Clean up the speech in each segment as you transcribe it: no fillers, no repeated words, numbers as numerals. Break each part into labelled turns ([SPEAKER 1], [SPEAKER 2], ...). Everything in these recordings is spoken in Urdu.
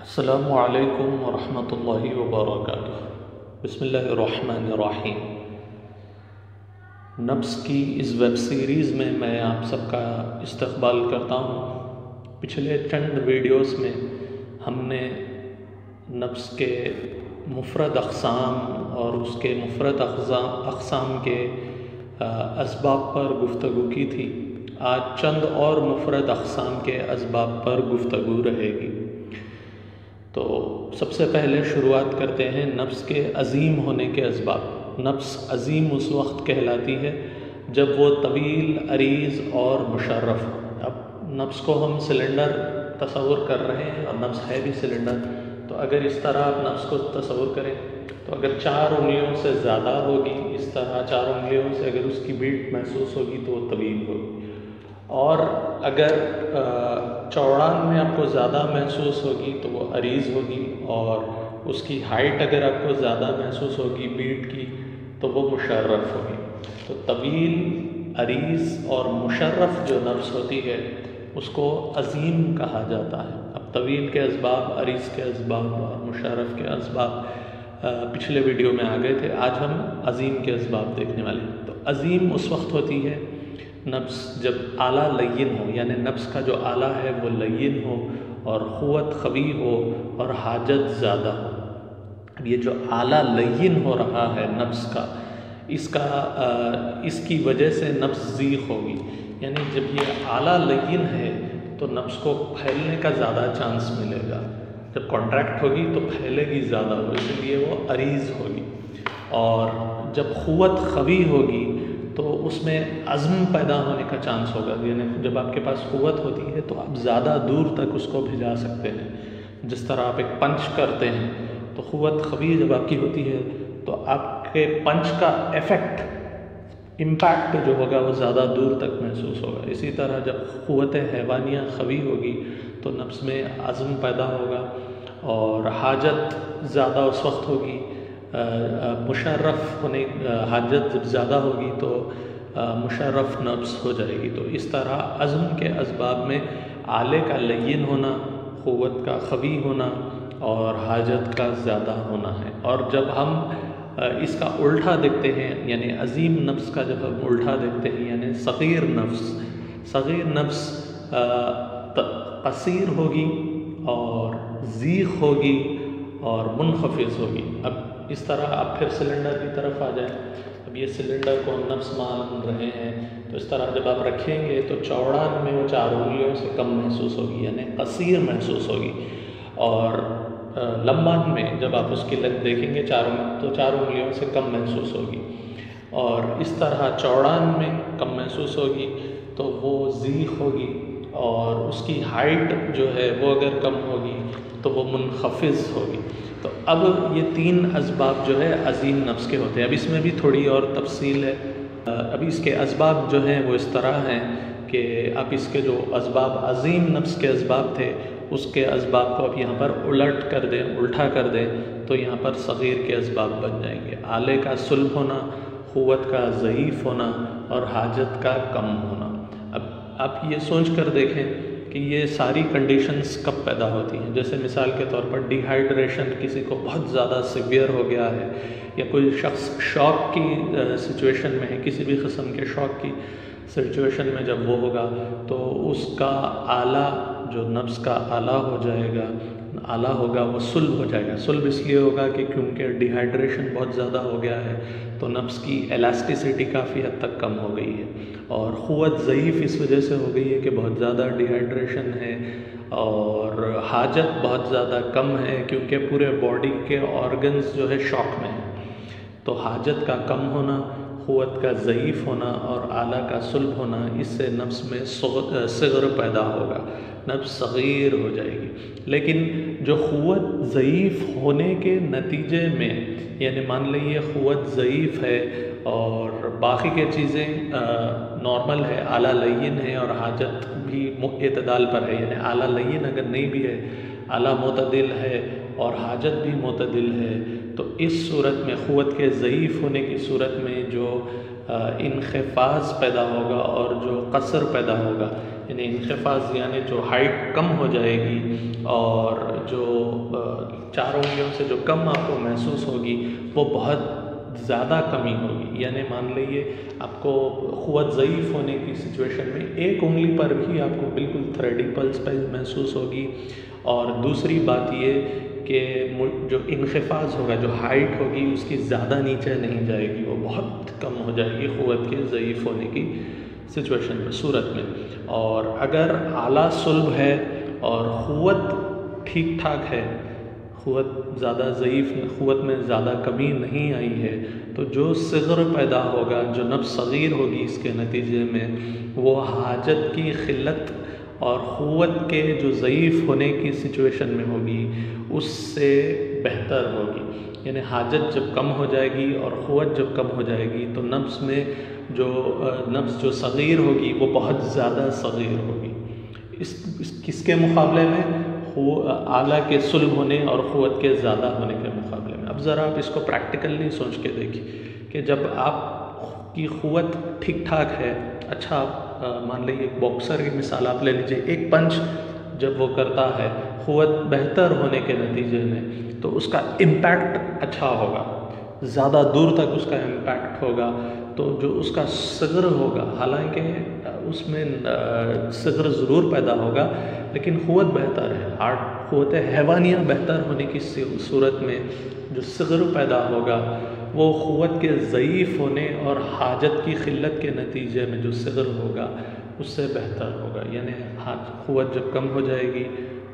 [SPEAKER 1] السلام علیکم ورحمۃ اللہ وبرکاتہ۔ بسم اللہ الرحمن الرحیم۔ نفس کی اس ویب سیریز میں آپ سب کا استقبال کرتا ہوں۔ پچھلے چند ویڈیوز میں ہم نے نفس کے مفرد اقسام اور اس کے مفرد اقسام کے اسباب پر گفتگو کی تھی۔ آج چند اور مفرد اقسام کے اسباب پر گفتگو رہے گی۔ تو سب سے پہلے شروعات کرتے ہیں نفس کے عظیم ہونے کے اسباب۔ نفس عظیم اس وقت کہلاتی ہے جب وہ طویل، عریض اور مشرف ہو۔ اب نفس کو ہم سلنڈر تصور کر رہے ہیں اور نفس ہے بھی سلنڈر، تو اگر اس طرح آپ نفس کو تصور کریں تو اگر 4 انگلیوں سے زیادہ ہوگی، اس طرح 4 انگلیوں سے اگر اس کی بیٹ محسوس ہوگی تو وہ طویل ہوگی، اور اگر چوڑان میں آپ کو زیادہ محسوس ہوگی تو وہ عریض ہوگی، اور اس کی ہائٹ اگر آپ کو زیادہ محسوس ہوگی بیٹ کی تو وہ مشرف ہوگی۔ تو طویل، عریض اور مشرف جو نفس ہوتی ہے اس کو عظیم کہا جاتا ہے۔ اب طویل کے اسباب، عریض کے اسباب اور مشرف کے اسباب پچھلے ویڈیو میں آ گئے تھے۔ آج ہم عظیم کے اسباب دیکھنے والے ہیں۔ تو عظیم اس وقت ہوتی ہے نفس جب اعلیٰ لین ہو، یعنی نفس کا جو اعلیٰ ہے وہ لین ہو اور قوت قوی ہو اور حاجت زیادہ ہو۔ اب یہ جو اعلیٰ لین ہو رہا ہے نفس کا، اس کی وجہ سے نفس ضیق ہوگی، یعنی جب یہ اعلیٰ لین ہے تو نفس کو پھیلنے کا زیادہ چانس ملے گا۔ جب کانٹریکٹ ہوگی تو پھیلے گی زیادہ ہو، اس لیے وہ عریض ہوگی۔ اور جب قوت قوی ہوگی تو اس میں عزم پیدا ہونے کا چانس ہوگا، یعنی جب آپ کے پاس قوت ہوتی ہے تو آپ زیادہ دور تک اس کو بھجا سکتے ہیں۔ جس طرح آپ ایک پنچ کرتے ہیں تو قوت قوی جب آپ کی ہوتی ہے تو آپ کے پنچ کا ایفیکٹ، امپیکٹ جو ہوگا وہ زیادہ دور تک محسوس ہوگا۔ اسی طرح جب قوت حیوانیہ قوی ہوگی تو نفس میں عزم پیدا ہوگا اور حاجت زیادہ اس وقت ہوگی۔ مشرف ہونے، حاجت جب زیادہ ہوگی تو مشرف نفس ہو جائے گی۔ تو اس طرح عزم کے اسباب میں اعلیٰ کا لین ہونا، قوت کا قوی ہونا اور حاجت کا زیادہ ہونا ہے۔ اور جب ہم اس کا الٹا دیکھتے ہیں، یعنی عظیم نفس کا جب ہم الٹا دیکھتے ہیں، یعنی صغیر نفس قصیر ہوگی اور ضیق ہوگی اور منخفض ہوگی۔ اب اس طرح آپ پھر سلنڈر کی طرف آ جائیں۔ اب یہ سلنڈر کو ہم نفس مان رہے ہیں، تو اس طرح جب آپ رکھیں گے تو چوڑان میں وہ 4 انگلیوں سے کم محسوس ہوگی، یعنی قصیر محسوس ہوگی، اور لمبان میں جب آپ اس کی لنتھ دیکھیں گے تو 4 انگلیوں سے کم محسوس ہوگی، اور اس طرح چوڑان میں کم محسوس ہوگی تو وہ ضیق ہوگی، اور اس کی ہائٹ جو ہے وہ اگر کم ہوگی تو وہ منخفض ہوگی۔ تو اب یہ 3 اسباب جو ہے عظیم نفس کے ہوتے ہیں۔ اب اس میں بھی تھوڑی اور تفصیل ہے۔ اب اس کے اسباب جو ہیں وہ اس طرح ہیں کہ آپ اس کے جو اسباب عظیم نفس کے اسباب تھے اس کے اسباب کو آپ یہاں پر الٹا کر دیں تو یہاں پر صغیر کے اسباب بن جائیں گے۔ اعلیٰ کا صلب ہونا، قوت کا ضعیف ہونا اور حاجت کا کم ہونا۔ اب آپ یہ سوچ کر دیکھیں کہ یہ ساری کنڈیشنز کب پیدا ہوتی ہیں۔ جیسے مثال کے طور پر ڈی ہائیڈریشن، کسی کو بہت زیادہ سیویئر ہو گیا ہے، یا کوئی شخص شوق کی سچویشن میں ہے، کسی بھی قسم کے شوق کی سچویشن میں جب وہ ہوگا تو اس کا اعلیٰ، جو نفس کا اعلیٰ ہوگا وہ صلب ہو جائے گا۔ صلب اس لیے ہوگا کہ کیونکہ ڈی ہائیڈریشن بہت زیادہ ہو گیا ہے تو نفس کی الاسٹیسٹی کافی حد تک کم ہو گئی ہے، اور قوت ضعیف اس وجہ سے ہو گئی ہے کہ بہت زیادہ ڈی ہائیڈریشن ہے، اور حاجت بہت زیادہ کم ہے کیونکہ پورے باڈی کے آرگنز جو ہے شوق میں ہیں۔ تو حاجت کا کم ہونا، قوت کا ضعیف ہونا اور اعلیٰ کا صلب ہونا، اس سے نفس میں صغر پیدا ہوگا، نفس صغیر ہو جائے گی۔ لیکن جو قوت ضعیف ہونے کے نتیجے میں، یعنی مان لیجیے قوت ضعیف ہے اور باقی کے چیزیں نارمل ہے، اعلیٰ لین ہے اور حاجت بھی اعتدال پر ہے، یعنی اعلیٰ لین اگر نہیں بھی ہے، اعلیٰ معتدل ہے اور حاجت بھی معتدل ہے، تو اس صورت میں قوت کے ضعیف ہونے کی صورت میں جو انخفاض پیدا ہوگا اور جو قصر پیدا ہوگا، یعنی انخفاض یعنی جو ہائٹ کم ہو جائے گی اور جو 4 انگلیوں سے جو کم آپ کو محسوس ہوگی وہ بہت زیادہ کمی ہوگی. یعنی مان لیجیے آپ کو قوت ضعیف ہونے کی سچویشن میں 1 انگلی پر بھی آپ کو بالکل تھریڈی پلس محسوس ہوگی. اور دوسری بات یہ کہ جو انخفاض ہوگا، جو ہائٹ ہوگی اس کی زیادہ نیچے نہیں جائے گی، وہ بہت کم ہو جائے گی قوت کے ضعیف ہونے کی سچویشن میں، صورت میں. اور اگر اعلیٰ صلب ہے اور قوت ٹھیک ٹھاک ہے، قوت زیادہ ضعیف، قوت میں زیادہ کمی نہیں آئی ہے، تو جو صغر پیدا ہوگا، جو نفس صغیر ہوگی اس کے نتیجے میں، وہ حاجت کی قلت اور قوت کے جو ضعیف ہونے کی سچویشن میں ہوگی اس سے بہتر ہوگی. یعنی حاجت جب کم ہو جائے گی اور قوت جب کم ہو جائے گی تو نفس میں نفس جو صغیر ہوگی وہ بہت زیادہ صغیر ہوگی کس کے مقابلے میں؟ اعلیٰ کے صلب ہونے اور قوت کے زیادہ ہونے کے مقابلے میں. اب ذرا آپ اس کو پریکٹیکلی سوچ کے دیکھیں کہ جب آپ کی قوت ٹھیک ٹھاک ہے، اچھا مان لیجیے ایک باکسر کی مثال آپ لے لیجیے، ایک پنچ جب وہ کرتا ہے قوت بہتر ہونے کے نتیجے میں تو اس کا امپیکٹ اچھا ہوگا، زیادہ دور تک اس کا امپیکٹ ہوگا. تو جو اس کا صغر ہوگا، حالانکہ اس میں صغر ضرور پیدا ہوگا لیکن قوت بہتر ہے، قوت حیوانیہ بہتر ہونے کی صورت میں جو صغر پیدا ہوگا وہ قوت کے ضعیف ہونے اور حاجت کی قلت کے نتیجے میں جو صغر ہوگا اس سے بہتر ہوگا. یعنی قوت جب کم ہو جائے گی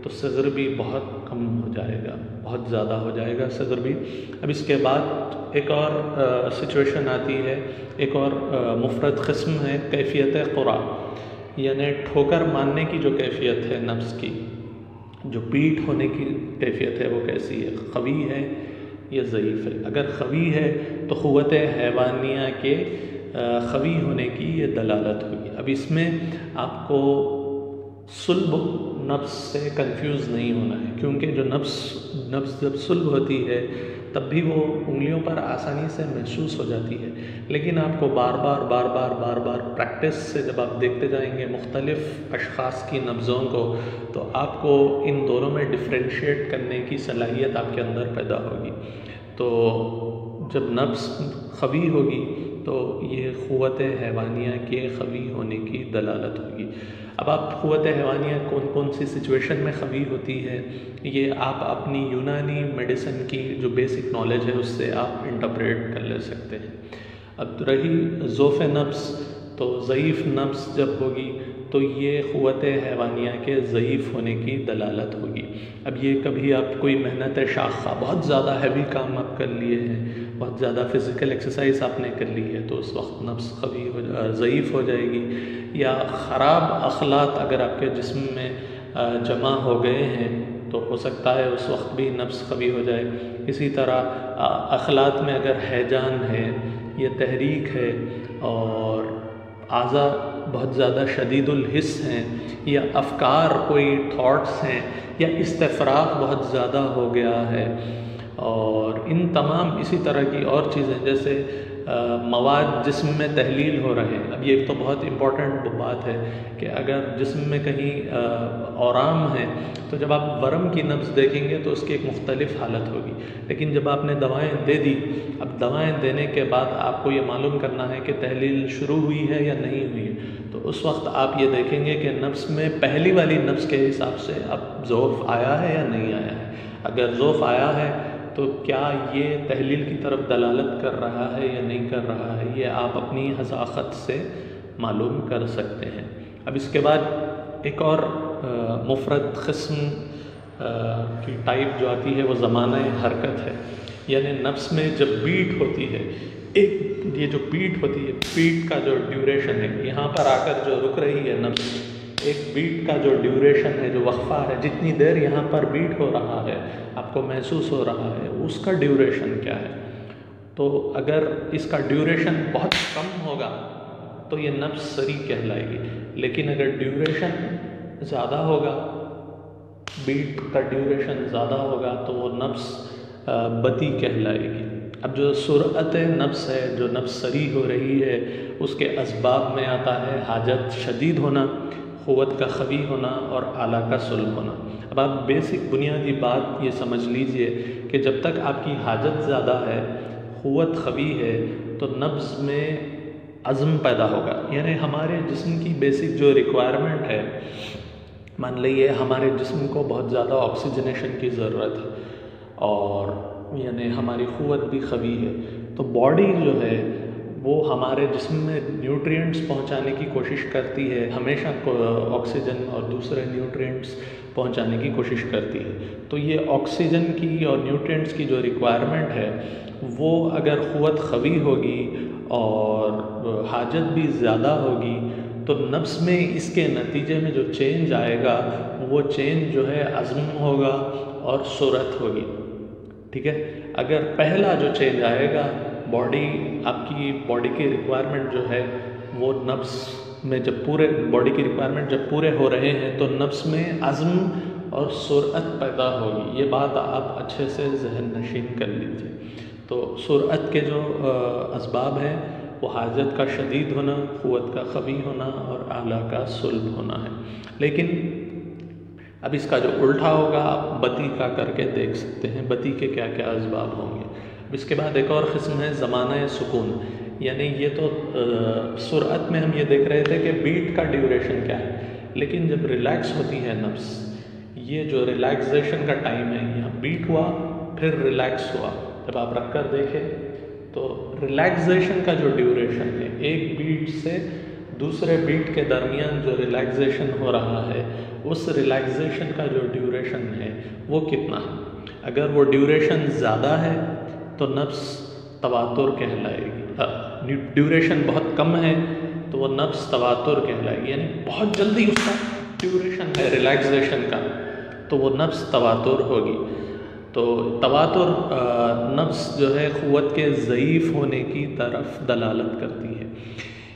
[SPEAKER 1] تو صغر بھی بہت کم ہو جائے گا، بہت زیادہ ہو جائے گا صغر بھی. اب اس کے بعد ایک اور سچویشن آتی ہے، ایک اور مفرد قسم ہے کیفیت قرا، یعنی ٹھوکر ماننے کی جو کیفیت ہے نفس کی، جو پیٹھ ہونے کی کیفیت ہے وہ کیسی ہے، قوی ہے یا ضعیف ہے. اگر قوی ہے تو قوت حیوانیہ کے قوی ہونے کی یہ دلالت ہوگی. اب اس میں آپ کو صلب نفس سے کنفیوز نہیں ہونا ہے، کیونکہ جو نفس جب صلب ہوتی ہے تب بھی وہ انگلیوں پر آسانی سے محسوس ہو جاتی ہے، لیکن آپ کو بار بار پریکٹس سے جب آپ دیکھتے جائیں گے مختلف اشخاص کی نبضوں کو تو آپ کو ان دونوں میں ڈفرینشیٹ کرنے کی صلاحیت آپ کے اندر پیدا ہوگی. تو جب نفس قوی ہوگی تو یہ قوت حیوانیہ کے قوی ہونے کی دلالت ہوگی. اب آپ قوت حیوانیہ کون سی سچویشن میں قوی ہوتی ہے یہ آپ اپنی یونانی میڈیسن کی جو بیسک نالج ہے اس سے آپ انٹرپریٹ کر لے سکتے ہیں. اب رہی ضعف نفس، تو ضعیف نفس جب ہوگی تو یہ قوت حیوانیہ کے ضعیف ہونے کی دلالت ہوگی. اب یہ کبھی آپ کوئی محنت شاقہ، بہت زیادہ ہیوی کام آپ کر لیے ہیں، بہت زیادہ فزیکل ایکسرسائز آپ نے کر لی ہے تو اس وقت نفس ضعیف ہو جائے گی. یا خراب اخلاق اگر آپ کے جسم میں جمع ہو گئے ہیں تو ہو سکتا ہے اس وقت بھی نفس قوی ہو جائے. اسی طرح اخلاق میں اگر ہیجان ہے یا تحریک ہے اور اعضاء بہت زیادہ شدید الحس ہیں یا افکار کوئی تھاٹس ہیں یا استفراغ بہت زیادہ ہو گیا ہے، اور ان تمام اسی طرح کی اور چیزیں جیسے مواد جسم میں تحلیل ہو رہے ہیں. اب یہ تو بہت امپورٹنٹ بات ہے کہ اگر جسم میں کہیں اورام ہے تو جب آپ ورم کی نبض دیکھیں گے تو اس کی ایک مختلف حالت ہوگی، لیکن جب آپ نے دوائیں دے دی، اب دوائیں دینے کے بعد آپ کو یہ معلوم کرنا ہے کہ تحلیل شروع ہوئی ہے یا نہیں ہوئی ہے، تو اس وقت آپ یہ دیکھیں گے کہ نبض میں پہلی والی نبض کے حساب سے اب ضعف آیا ہے یا نہیں آیا ہے. اگر ضعف آیا ہے تو کیا یہ تحلیل کی طرف دلالت کر رہا ہے یا نہیں کر رہا ہے، یہ آپ اپنی حذاقت سے معلوم کر سکتے ہیں. اب اس کے بعد ایک اور مفرد قسم کی ٹائپ جو آتی ہے وہ زمانہ حرکت ہے. یعنی نفس میں جب بیٹ ہوتی ہے، یہ جو بیٹ ہوتی ہے، بیٹ کا جو ڈیوریشن ہے، یہاں پر آ کر جو رک رہی ہے نفس، ایک بیٹ کا جو ڈیوریشن ہے، جو وقفہ ہے، جتنی دیر یہاں پر بیٹ ہو رہا ہے آپ کو محسوس ہو رہا ہے، اس کا ڈیوریشن کیا ہے. تو اگر اس کا ڈیوریشن بہت کم ہوگا تو یہ نفس سری کہلائے گی، لیکن اگر ڈیوریشن زیادہ ہوگا، بیٹ کا ڈیوریشن زیادہ ہوگا تو وہ نفس بطی کہلائے گی. اب جو سرعت نفس ہے، جو نفس سری ہو رہی ہے، اس کے اسباب میں آتا ہے حاجت شدید ہونا، قوت کا خفی ہونا اور اعلیٰ کا صلب ہونا۔ اب آپ بیسک بنیادی بات یہ سمجھ لیجئے کہ جب تک آپ کی حاجت زیادہ ہے، قوت خفی ہے، تو نبض میں عزم پیدا ہوگا۔ یعنی ہمارے جسم کی بیسک جو ریکوائرمنٹ ہے، مان لیے ہمارے جسم کو بہت زیادہ آکسیجنیشن کی ضرورت ہے اور یعنی ہماری قوت بھی خفی ہے، تو باڈی جو ہے وہ ہمارے جسم میں نیوٹرینٹس پہنچانے کی کوشش کرتی ہے، ہمیشہ آکسیجن اور دوسرے نیوٹرینٹس پہنچانے کی کوشش کرتی ہے۔ تو یہ آکسیجن کی اور نیوٹرینٹس کی جو ریکوائرمنٹ ہے، وہ اگر قوت خفی ہوگی اور حاجت بھی زیادہ ہوگی تو نبض میں اس کے نتیجے میں جو چینج آئے گا وہ چینج جو ہے عزم ہوگا اور سرعت ہوگی، ٹھیک ہے۔ اگر پہلا جو چینج آئے گا، آپ کی باڈی کی ریکوائرمنٹ جو ہے وہ نبض میں جب باڈی کی ریکوائرمنٹ جب پورے ہو رہے ہیں تو نبض میں عزم اور سرعت پیدا ہوگی۔ یہ بات آپ اچھے سے ذہن نشین کر لیجیے۔ تو سرعت کے جو اسباب ہیں وہ حاجت کا شدید ہونا، قوت کا خفی ہونا اور اعلیٰ کا صلب ہونا ہے۔ لیکن اب اس کا جو الٹا ہوگا آپ بتی کا کر کے دیکھ سکتے ہیں، بتی کے کیا کیا اسباب ہوں گے۔ اب اس کے بعد ایک اور قسم ہے زمانہ سکون، یعنی یہ تو سرعت میں ہم یہ دیکھ رہے تھے کہ بیٹ کا ڈیوریشن کیا ہے، لیکن جب ریلیکس ہوتی ہے نبض، یہ جو ریلیکسیشن کا ٹائم ہے، یہاں بیٹ ہوا پھر ریلیکس ہوا، جب آپ رکھ کر دیکھیں تو ریلیکسیشن کا جو ڈیوریشن ہے، ایک بیٹ سے دوسرے بیٹ کے درمیان جو ریلیکسیشن ہو رہا ہے، اس ریلیکسیشن کا جو ڈیوریشن ہے وہ کتنا ہے۔ اگر وہ ڈیوریشن زیادہ ہے تو نبض تواتر کہلائے گی، ڈیوریشن بہت کم ہے تو وہ نبض تواتر کہلائے گی، یعنی بہت جلدی اس کا ڈیوریشن ہے ریلیکسیشن کا تو وہ نبض تواتر ہوگی۔ تو تواتر نبض جو ہے قوت کے ضعیف ہونے کی طرف دلالت کرتی ہے۔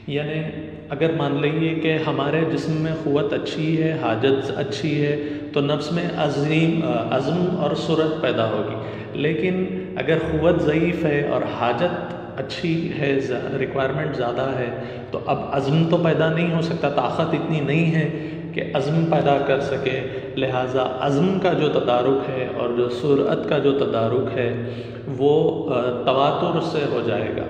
[SPEAKER 1] یعنی اگر مان لئیے کہ ہمارے جسم میں قوت اچھی ہے، حاجت اچھی ہے تو نبض میں عزم اور سرعت پیدا ہوگی، لیکن اگر قوت ضعیف ہے اور حاجت اچھی ہے، ریکوائرمنٹ زیادہ ہے، تو اب عزم تو پیدا نہیں ہو سکتا، طاقت اتنی نہیں ہے کہ عزم پیدا کر سکے، لہٰذا عزم کا جو تدارک ہے اور جو سرعت کا جو تدارک ہے وہ تواتر سے ہو جائے گا۔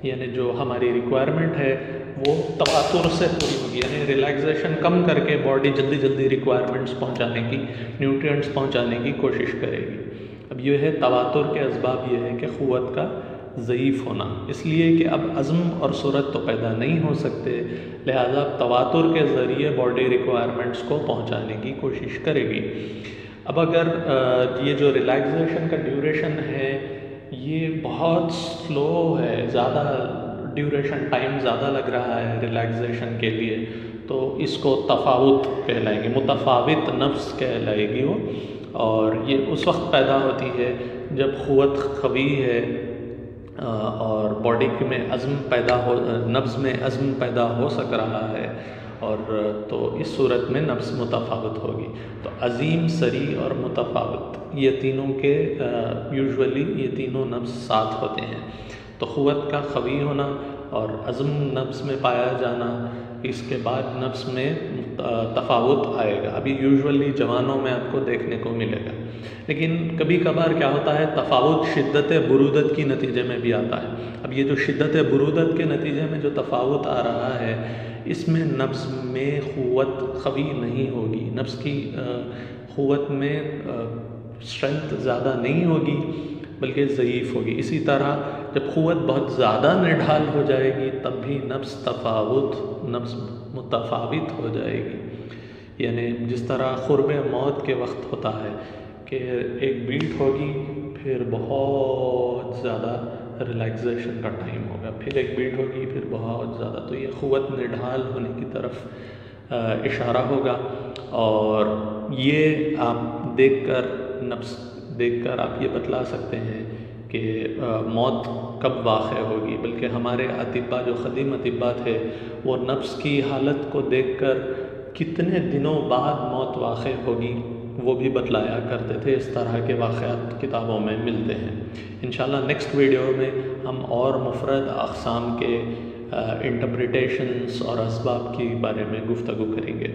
[SPEAKER 1] یعنی جو ہماری ریکوائرمنٹ ہے وہ تواتر سے پوری ہوگی، یعنی ریلیکسیشن کم کر کے باڈی جلدی جلدی ریکوائرمنٹس پہنچانے کی، نیوٹرینٹس پہنچانے کی کوشش کرے گی۔ اب یہ ہے تواتر کے اسباب، یہ ہے کہ قوت کا ضعیف ہونا، اس لیے کہ اب عزم اور سرعت تو پیدا نہیں ہو سکتے، لہذا تواتر کے ذریعے باڈی ریکوائرمنٹس کو پہنچانے کی کوشش کرے گی۔ اب اگر یہ جو ریلیکسیشن کا ڈیوریشن ہے یہ بہت سلو ہے، زیادہ ڈیوریشن ٹائم زیادہ لگ رہا ہے ریلیکسیشن کے لیے، تو اس کو تفاوت کہلائیں گے، متفاوت نبض کہلائے گی وہ، اور یہ اس وقت پیدا ہوتی ہے جب قوت قوی ہے اور باڈی میں نبض میں عزم پیدا ہو سک رہا ہے، اور تو اس صورت میں نبض متفاوت ہوگی۔ تو عظیم، سریع اور متفاوت، یہ تینوں کے یوزولی یہ تینوں نبض ساتھ ہوتے ہیں۔ تو قوت کا قوی ہونا اور عزم نبض میں پایا جانا، اس کے بعد نبض میں تفاوت آئے گا۔ ابھی یوزولی جوانوں میں آپ کو دیکھنے کو ملے گا، لیکن کبھی کبھار کیا ہوتا ہے تفاوت شدت برودت کی نتیجے میں بھی آتا ہے۔ اب یہ جو شدت برودت کے نتیجے میں جو تفاوت آ رہا ہے، اس میں نبض میں قوت قوی نہیں ہوگی، نبض کی قوت میں اسٹرینتھ زیادہ نہیں ہوگی بلکہ ضعیف ہوگی۔ اسی طرح جب قوت بہت زیادہ نڈھال ہو جائے گی تب بھی نبض متفاوت ہو جائے گی۔ یعنی جس طرح قرب موت کے وقت ہوتا ہے کہ ایک بیٹ ہوگی، پھر بہت زیادہ ریلیکسیشن کا ٹائم ہوگا، پھر ایک بیٹ ہوگی، پھر بہت زیادہ، تو یہ قوت نڈھال ہونے کی طرف اشارہ ہوگا۔ اور یہ آپ دیکھ کر آپ یہ بتلا سکتے ہیں کہ موت کب واقع ہوگی، بلکہ ہمارے اطباء جو قدیم اطباء تھے وہ نبض کی حالت کو دیکھ کر کتنے دنوں بعد موت واقع ہوگی وہ بھی بتلایا کرتے تھے۔ اس طرح کے واقعات کتابوں میں ملتے ہیں۔ انشاءاللہ نیکسٹ ویڈیو میں ہم اور مفرد اقسام کے انٹرپریٹیشنس اور اسباب کے بارے میں گفتگو کریں گے.